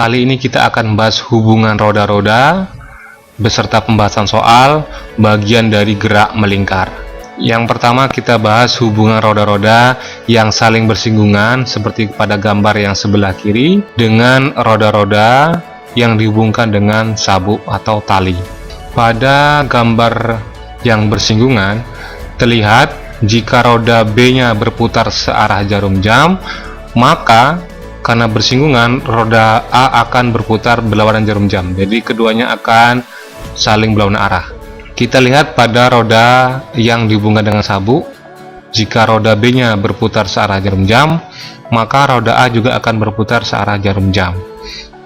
Kali ini kita akan bahas hubungan roda-roda beserta pembahasan soal bagian dari gerak melingkar. Yang pertama kita bahas hubungan roda-roda yang saling bersinggungan seperti pada gambar yang sebelah kiri dengan roda-roda yang dihubungkan dengan sabuk atau tali. Pada gambar yang bersinggungan terlihat jika roda B-nya berputar searah jarum jam, maka karena bersinggungan roda A akan berputar berlawanan jarum jam. Jadi keduanya akan saling berlawanan arah. Kita lihat pada roda yang dihubungkan dengan sabuk, jika roda B-nya berputar searah jarum jam, maka roda A juga akan berputar searah jarum jam.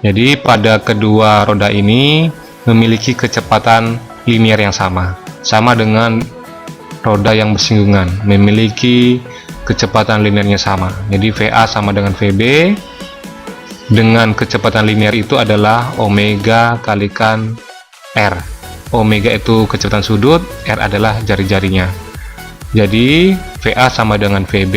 Jadi pada kedua roda ini memiliki kecepatan linier yang sama dengan roda yang bersinggungan, memiliki kecepatan linearnya sama. Jadi VA sama dengan VB dengan kecepatan linear itu adalah omega kalikan R. Omega itu kecepatan sudut, R adalah jari-jarinya. Jadi VA sama dengan VB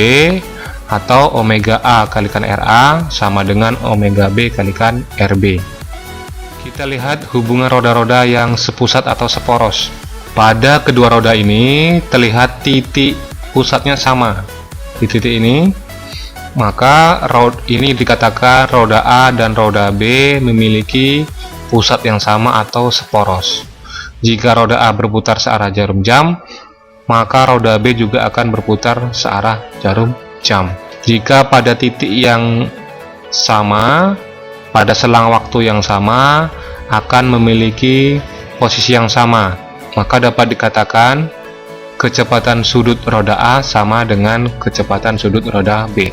atau omega A kalikan RA sama dengan omega B kalikan RB. Kita lihat hubungan roda-roda yang sepusat atau seporos. Pada kedua roda ini terlihat titik pusatnya sama di titik ini, maka roda ini dikatakan roda A dan roda B memiliki pusat yang sama atau seporos. Jika roda A berputar searah jarum jam, maka roda B juga akan berputar searah jarum jam. Jika pada titik yang sama, pada selang waktu yang sama, akan memiliki posisi yang sama, maka dapat dikatakan kecepatan sudut roda A sama dengan kecepatan sudut roda B.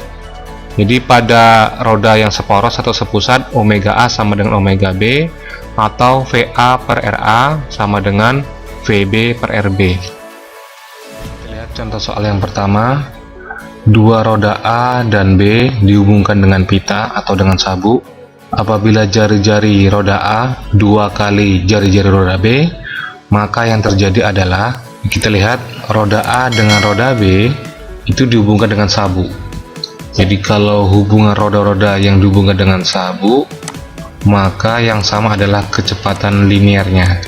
Jadi pada roda yang seporos atau sepusat, omega A sama dengan omega B, atau VA per RA sama dengan VB per RB. Kita lihat contoh soal yang pertama. Dua roda A dan B dihubungkan dengan pita atau dengan sabuk. Apabila jari-jari roda A dua kali jari-jari roda B, maka yang terjadi adalah kita lihat roda A dengan roda B itu dihubungkan dengan sabuk. Jadi kalau hubungan roda-roda yang dihubungkan dengan sabuk, maka yang sama adalah kecepatan linearnya.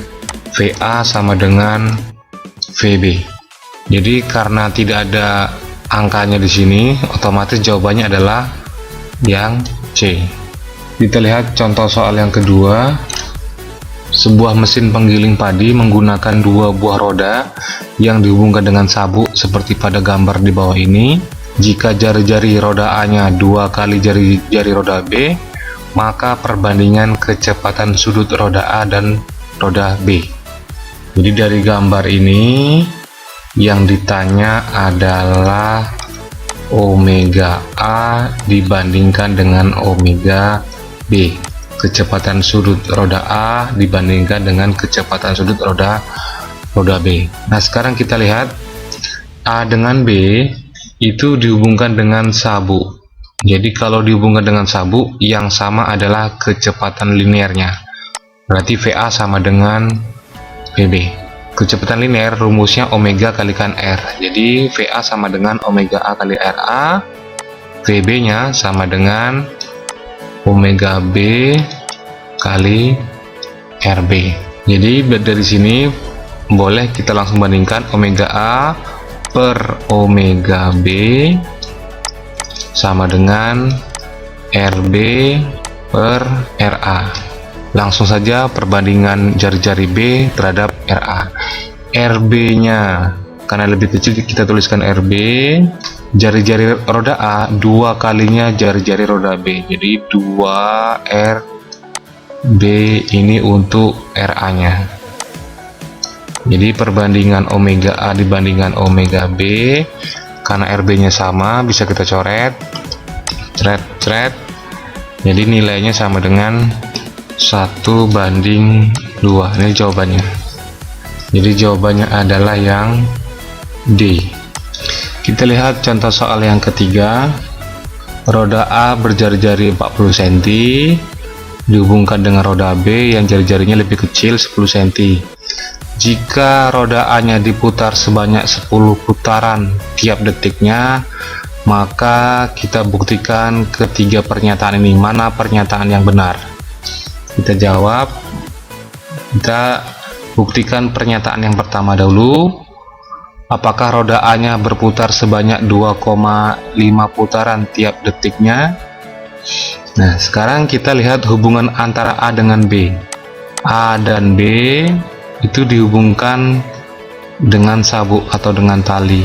VA sama dengan VB. Jadi karena tidak ada angkanya di sini, otomatis jawabannya adalah yang C. Kita lihat contoh soal yang kedua. Sebuah mesin penggiling padi menggunakan dua buah roda yang dihubungkan dengan sabuk seperti pada gambar di bawah ini. Jika jari-jari roda A-nya dua kali jari-jari roda B, maka perbandingan kecepatan sudut roda A dan roda B. Jadi dari gambar ini yang ditanya adalah omega A dibandingkan dengan omega B. Kecepatan sudut roda A dibandingkan dengan kecepatan sudut roda B. Nah, sekarang kita lihat A dengan B itu dihubungkan dengan sabuk. Jadi kalau dihubungkan dengan sabuk, yang sama adalah kecepatan linearnya. Berarti VA sama dengan VB. Kecepatan linear rumusnya omega kalikan R. Jadi VA sama dengan omega A kali RA. VB nya sama dengan omega B kali RB. Jadi dari sini boleh kita langsung bandingkan omega A per omega B sama dengan RB per RA. Langsung saja perbandingan jari-jari B terhadap RA. RB nya karena lebih kecil kita tuliskan RB. Jari-jari roda A dua kalinya jari-jari roda B, jadi 2 RB ini untuk RA nya. Jadi perbandingan omega A dibandingkan omega B, karena RB nya sama bisa kita coret cret. Jadi nilainya sama dengan 1:2. Ini jawabannya. Jadi jawabannya adalah yang D. Kita lihat contoh soal yang ketiga. Roda A berjari-jari 40 cm dihubungkan dengan roda B yang jari-jarinya lebih kecil 10 cm. Jika roda A nya diputar sebanyak 10 putaran tiap detiknya, maka kita buktikan ketiga pernyataan ini. Mana pernyataan yang benar? Kita jawab. Kita buktikan pernyataan yang pertama dahulu. Apakah roda A-nya berputar sebanyak 2,5 putaran tiap detiknya? Nah, sekarang kita lihat hubungan antara A dengan B. A dan B itu dihubungkan dengan sabuk atau dengan tali.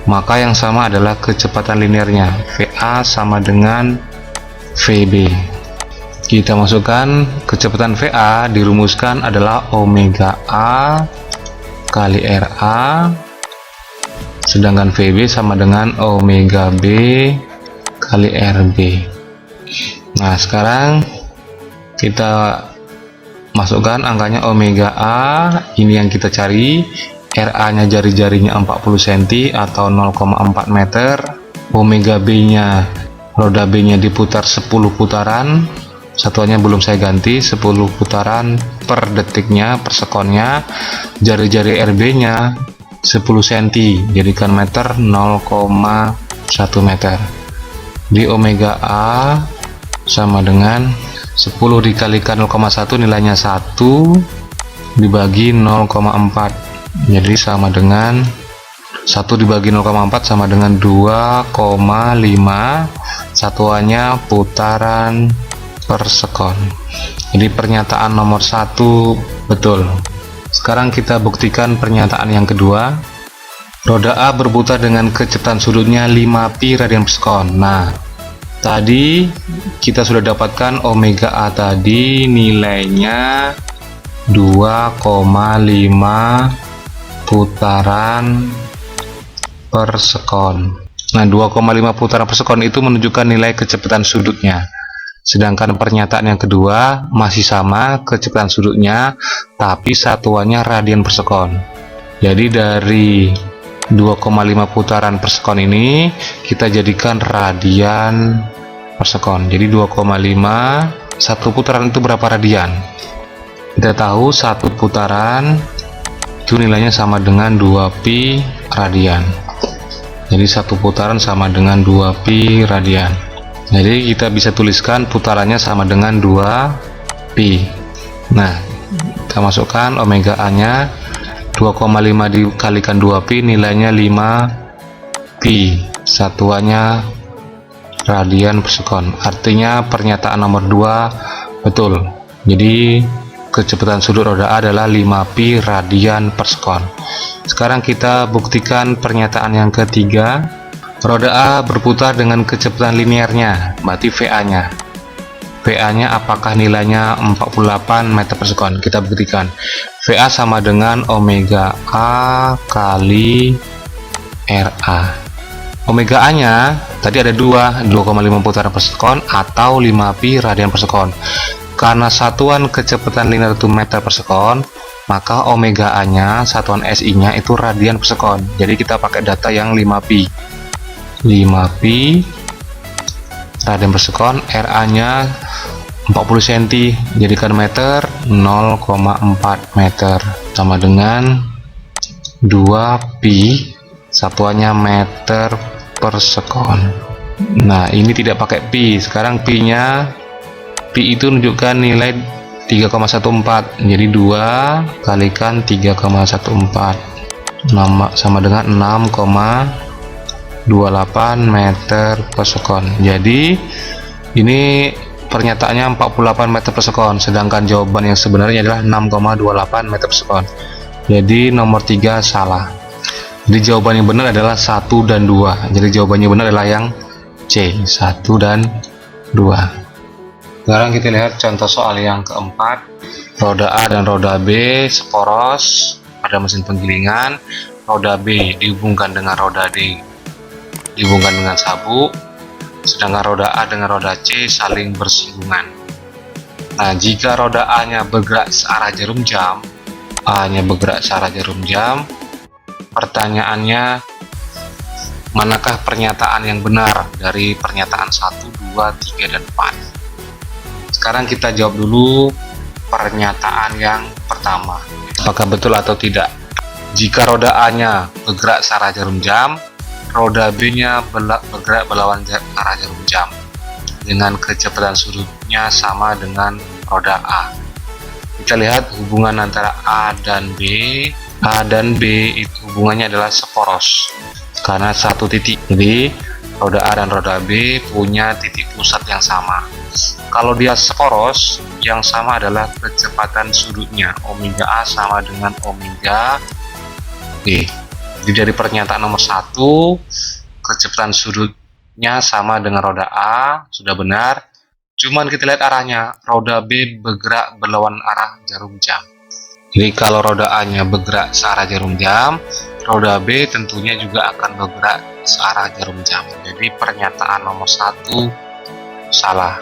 Maka yang sama adalah kecepatan linearnya. VA sama dengan VB. Kita masukkan kecepatan VA dirumuskan adalah omega A kali RA, sedangkan VB sama dengan omega B kali RB. Nah, sekarang kita masukkan angkanya omega A, ini yang kita cari. RA nya jari-jarinya 40 cm atau 0,4 meter. Omega B nya, roda B nya diputar 10 putaran, satuannya belum saya ganti, 10 putaran per detiknya, per sekonnya. Jari-jari RB nya 10 cm, jadikan meter 0,1 meter. Di omega A sama dengan 10 dikalikan 0,1, nilainya 1 dibagi 0,4, jadi sama dengan 1 dibagi 0,4 sama dengan 2,5, satuannya putaran per sekon. Jadi pernyataan nomor 1 betul. Sekarang kita buktikan pernyataan yang kedua. Roda A berputar dengan kecepatan sudutnya 5pi radian per sekon. Nah, tadi kita sudah dapatkan omega A tadi nilainya 2,5 putaran per sekon. Nah, 2,5 putaran per sekon itu menunjukkan nilai kecepatan sudutnya. Sedangkan pernyataan yang kedua masih sama kecepatan sudutnya, tapi satuannya radian per sekon. Jadi dari 2,5 putaran per sekon ini kita jadikan radian per sekon. Jadi 2,5, satu putaran itu berapa radian? Kita tahu satu putaran itu nilainya sama dengan 2pi radian. Jadi satu putaran sama dengan 2pi radian. Jadi kita bisa tuliskan putarannya sama dengan 2pi. Nah, kita masukkan omega A nya 2,5 dikalikan 2pi, nilainya 5pi, satuannya radian per sekon. Artinya pernyataan nomor 2 betul. Jadi kecepatan sudut roda A adalah 5pi radian per sekon. Sekarang kita buktikan pernyataan yang ketiga. Roda A berputar dengan kecepatan linearnya, berarti VA nya. VA nya apakah nilainya 48 meter per sekon? Kita buktikan. VA sama dengan omega A kali RA. Omega A nya tadi ada 2,5 putaran per sekon atau 5pi radian per sekon. Karena satuan kecepatan linear itu meter per sekon, maka omega A nya, satuan SI nya itu radian per sekon. Jadi kita pakai data yang 5pi. 5pi radian per sekon, RA nya 40 cm, jadikan meter 0,4 meter, sama dengan 2pi, satuannya meter per sekon. Nah, ini tidak pakai pi. Sekarang pi nya, pi itu menunjukkan nilai 3,14, jadi 2 kalikan 3,14 sama dengan 6,28 meter per sekon. Jadi ini pernyataannya 48 meter per sekon, sedangkan jawaban yang sebenarnya adalah 6,28 meter per sekon. Jadi nomor 3 salah. Jadi jawaban yang benar adalah 1 dan 2. Jadi jawabannya benar adalah yang C, 1 dan 2. Sekarang kita lihat contoh soal yang keempat. Roda A dan roda B seporos pada mesin penggilingan. Roda B dihubungkan dengan roda D dihubungkan dengan sabuk, sedangkan roda A dengan roda C saling bersinggungan. Nah, jika roda A nya bergerak searah jarum jam, A nya bergerak searah jarum jam, pertanyaannya, manakah pernyataan yang benar dari pernyataan 1, 2, 3, dan 4? Sekarang kita jawab dulu pernyataan yang pertama. Apakah betul atau tidak? Jika roda A nya bergerak searah jarum jam, roda B nya bergerak berlawan arah jarum jam dengan kecepatan sudutnya sama dengan roda A. Kita lihat hubungan antara A dan B. A dan B itu hubungannya adalah seporos karena satu titik. Jadi roda A dan roda B punya titik pusat yang sama. Kalau dia seporos, yang sama adalah kecepatan sudutnya. Omega A sama dengan omega B. Jadi dari pernyataan nomor 1, kecepatan sudutnya sama dengan roda A, sudah benar. Cuman kita lihat arahnya, roda B bergerak berlawan arah jarum jam. Jadi kalau roda A nya bergerak searah jarum jam, roda B tentunya juga akan bergerak searah jarum jam. Jadi pernyataan nomor 1 salah.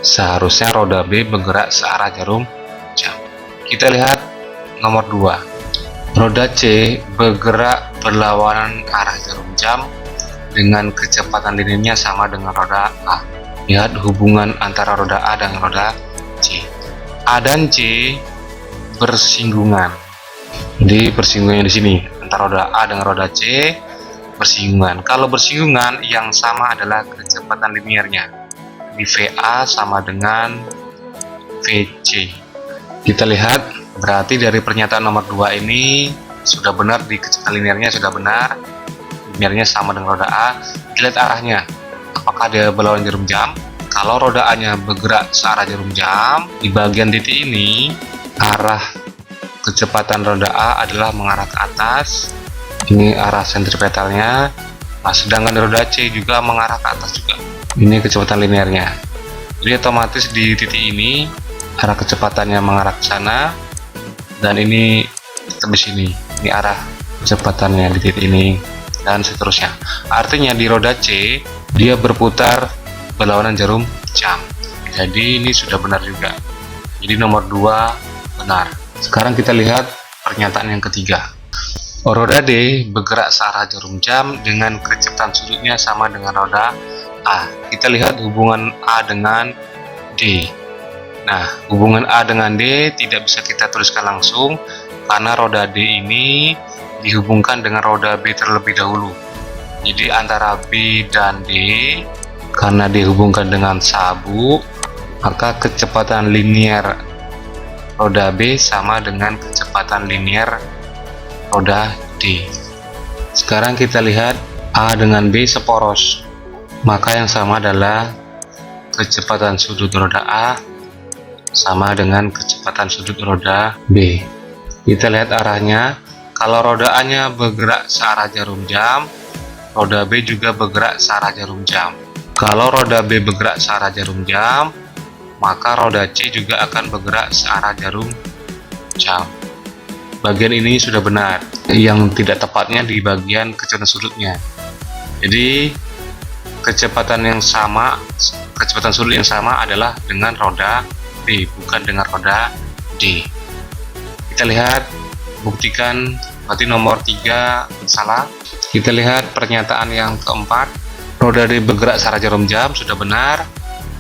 Seharusnya roda B bergerak searah jarum jam. Kita lihat nomor 2. Roda C bergerak berlawanan arah jarum jam dengan kecepatan linearnya sama dengan roda A. Lihat hubungan antara roda A dan roda C. A dan C bersinggungan. Jadi persinggungan di sini antara roda A dengan roda C bersinggungan. Kalau bersinggungan, yang sama adalah kecepatan linearnya. Di VA sama dengan VC. Kita lihat, berarti dari pernyataan nomor 2 ini sudah benar, di kecepatan linearnya sudah benar. Linearnya sama dengan roda A. Kita lihat arahnya. Apakah dia berlawan jarum jam? Kalau roda A nya bergerak searah jarum jam, di bagian titik ini arah kecepatan roda A adalah mengarah ke atas. Ini arah sentripetalnya. Nah, sedangkan roda C juga mengarah ke atas juga. Ini kecepatan linearnya. Jadi otomatis di titik ini arah kecepatannya mengarah ke sana, dan ini tetap di sini. Ini arah kecepatannya di titik ini, dan seterusnya. Artinya di roda C dia berputar berlawanan jarum jam. Jadi ini sudah benar juga. Jadi nomor 2 benar. Sekarang kita lihat pernyataan yang ketiga. Roda D bergerak searah jarum jam dengan kecepatan sudutnya sama dengan roda A. Kita lihat hubungan A dengan D. Nah, hubungan A dengan D tidak bisa kita tuliskan langsung karena roda D ini dihubungkan dengan roda B terlebih dahulu. Jadi antara B dan D, karena dihubungkan dengan sabuk, maka kecepatan linear roda B sama dengan kecepatan linear roda D. Sekarang kita lihat A dengan B seporos, maka yang sama adalah kecepatan sudut roda A sama dengan kecepatan sudut roda B. Kita lihat arahnya. Kalau roda A nya bergerak searah jarum jam, roda B juga bergerak searah jarum jam. Kalau roda B bergerak searah jarum jam, maka roda C juga akan bergerak searah jarum jam. Bagian ini sudah benar. Yang tidak tepatnya di bagian kecepatan sudutnya. Jadi kecepatan sudut yang sama adalah dengan roda B, bukan dengan roda D. Kita lihat, buktikan. Berarti nomor 3 salah. Kita lihat pernyataan yang keempat. Roda D bergerak searah jarum jam, sudah benar.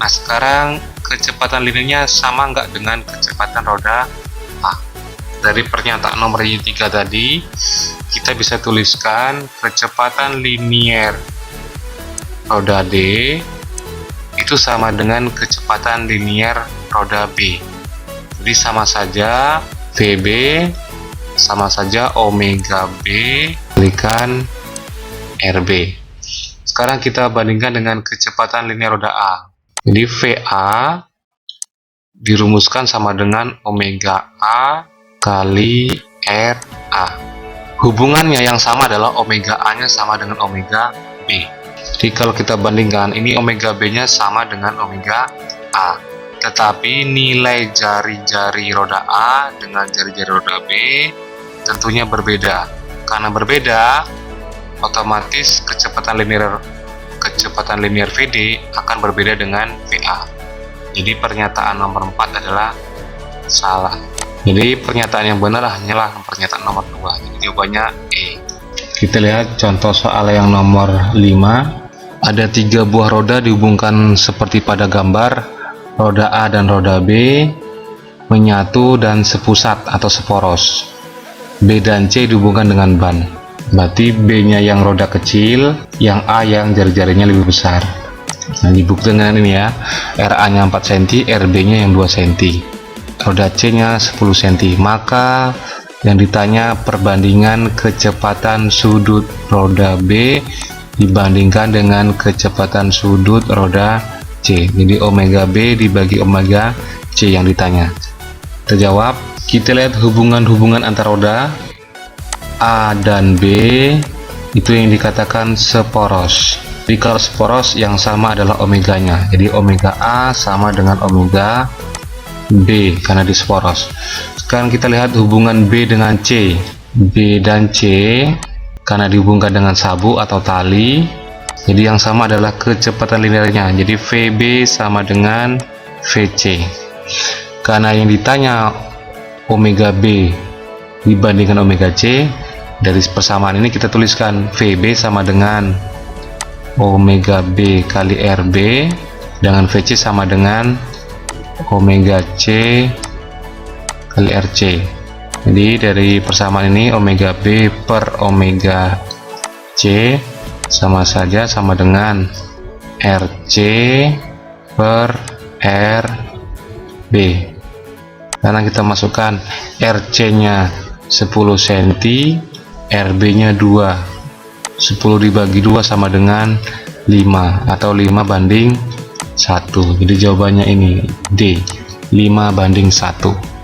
Nah, sekarang kecepatan linearnya sama nggak dengan kecepatan roda A? Dari pernyataan nomor 3 tadi, kita bisa tuliskan kecepatan linear roda D itu sama dengan kecepatan linear roda B. Jadi sama saja VB sama saja omega B kalikan RB. Sekarang kita bandingkan dengan kecepatan linear roda A. Jadi VA dirumuskan sama dengan omega A kali RA. Hubungannya yang sama adalah omega A nya sama dengan omega B. Jadi kalau kita bandingkan, ini omega B nya sama dengan omega A. Tetapi nilai jari-jari roda A dengan jari-jari roda B tentunya berbeda. Karena berbeda, otomatis kecepatan linear VD akan berbeda dengan VA. Jadi pernyataan nomor 4 adalah salah. Jadi pernyataan yang benar hanyalah pernyataan nomor 2. Jadi jawabannya E. Kita lihat contoh soal yang nomor 5. Ada 3 buah roda dihubungkan seperti pada gambar. Roda A dan roda B menyatu dan sepusat atau seporos. B dan C dihubungkan dengan ban. Berarti B nya yang roda kecil, yang A yang jari-jarinya lebih besar. Nah, dibuktikan dengan ini ya, RA nya 4 cm, RB nya yang 2 cm, roda C nya 10 cm. Maka yang ditanya perbandingan kecepatan sudut roda B dibandingkan dengan kecepatan sudut roda C. Jadi omega B dibagi omega C yang ditanya. Kita jawab. Kita lihat hubungan-hubungan antar roda A dan B itu yang dikatakan seporos. Jadi kalau seporos yang sama adalah omeganya, jadi omega A sama dengan omega B karena di seporos. Sekarang kita lihat hubungan B dengan C. B dan C karena dihubungkan dengan sabu atau tali, jadi yang sama adalah kecepatan linearnya, jadi VB sama dengan VC. Karena yang ditanya omega B dibandingkan omega C, dari persamaan ini kita tuliskan VB sama dengan omega B kali RB, dengan VC sama dengan omega C kali RC. Jadi dari persamaan ini omega B per omega C sama saja sama dengan RC per RB. Karena kita masukkan RC nya 10 cm, RB nya 2, 10 dibagi 2 sama dengan 5 atau 5 banding 1. Jadi jawabannya ini D, 5 banding 1.